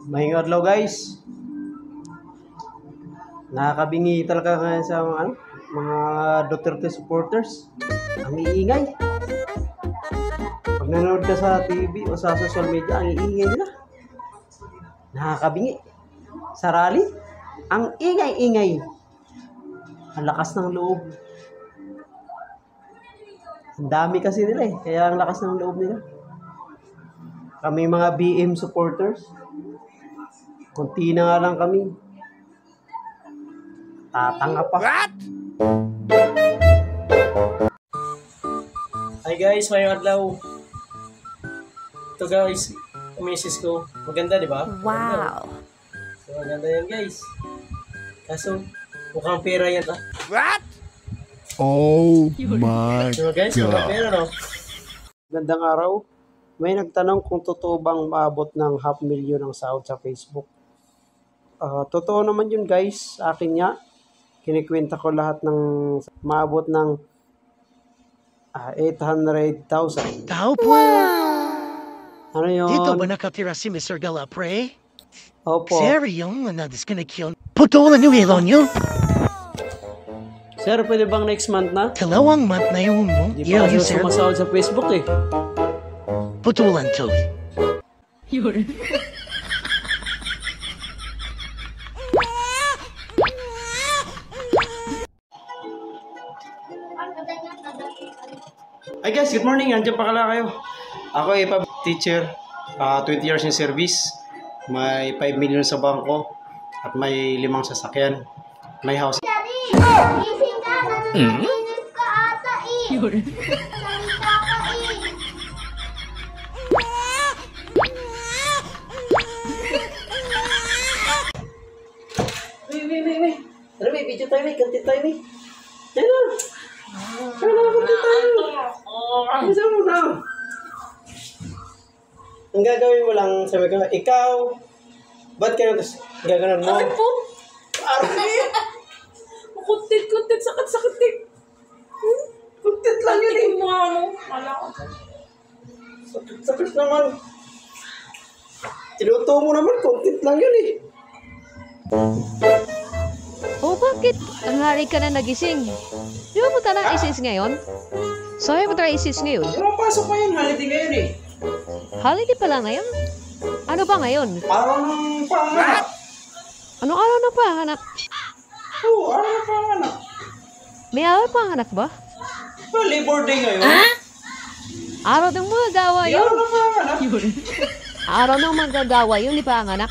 Maying adlaw guys. Nakakabingi talaga ngayon sa mga Duterte supporters. Ang iingay. Pag nanonood ka sa TV o sa social media, ang iingay nila. Nakakabingi. Sa rally, ang ingay-ingay. Ang lakas ng loob. Ang dami kasi nila eh. Kaya ang lakas ng loob nila. Kami mga BM supporters. Kunti na nga lang kami. Tatanga pa. What? Hi guys, mayong adlaw. Ito guys, misis ko. Maganda, di ba? Wow. So, maganda yan guys. Kaso, mukhang pera yan ah. What? Oh my So guys, mukhang pera no? Gandang araw. May nagtanong kung totoo bang maabot ng 500,000 ang sahod sa Facebook. Totoo naman yun guys. Sa akin nga, kinikwenta ko lahat ng maabot ng 800,000. Tao po! Ano yun? Dito ba nakatira si Mr. Galapre? Opo. Seryo? Na disconnect yun? Putulan yung ilaw nyo? Sir, pwede bang next month na? Kalawang month na yun mo? Di pa Yun, kasi sir. sumasahod sa Facebook eh. Putulan to. Hi guys, good morning. Andiyan pa kala kayo. Ako ay teacher, 20 years in service. May 5 million sa bangko at may 5 sasakyan. May house. Gising ka, nanininis ka ata eh. Salita ka eh. Wait. Tara, may video tayo, may content tayo, may. Yan na. Yan na, content tayo. Isa mo na. Ang gagawin mo lang, sabi ko, ikaw, ba't ka gaganon mo? Bakit po? Arami! Kuntit, sakit eh. Content lang yun eh. Tingin mo nga ano. Wala ko. Sakit naman. Tinuto mo naman, content lang yun eh. Oh, bakit? Ang hari ka na nagising. Di ba punta ng ISIS ngayon? Saan mo tayo ISIS ngayon? Pumapasok pa yun, holiday ngayon eh. Holiday pala ngayon? Ano ba ngayon? Araw ng panganak. Anong araw na panganak? Oo, araw ng panganak. May araw panganak ba? Labor Day ngayon. Araw ng magagawa Di yun? araw ng panganak. Araw ng magagawa yun, di panganak?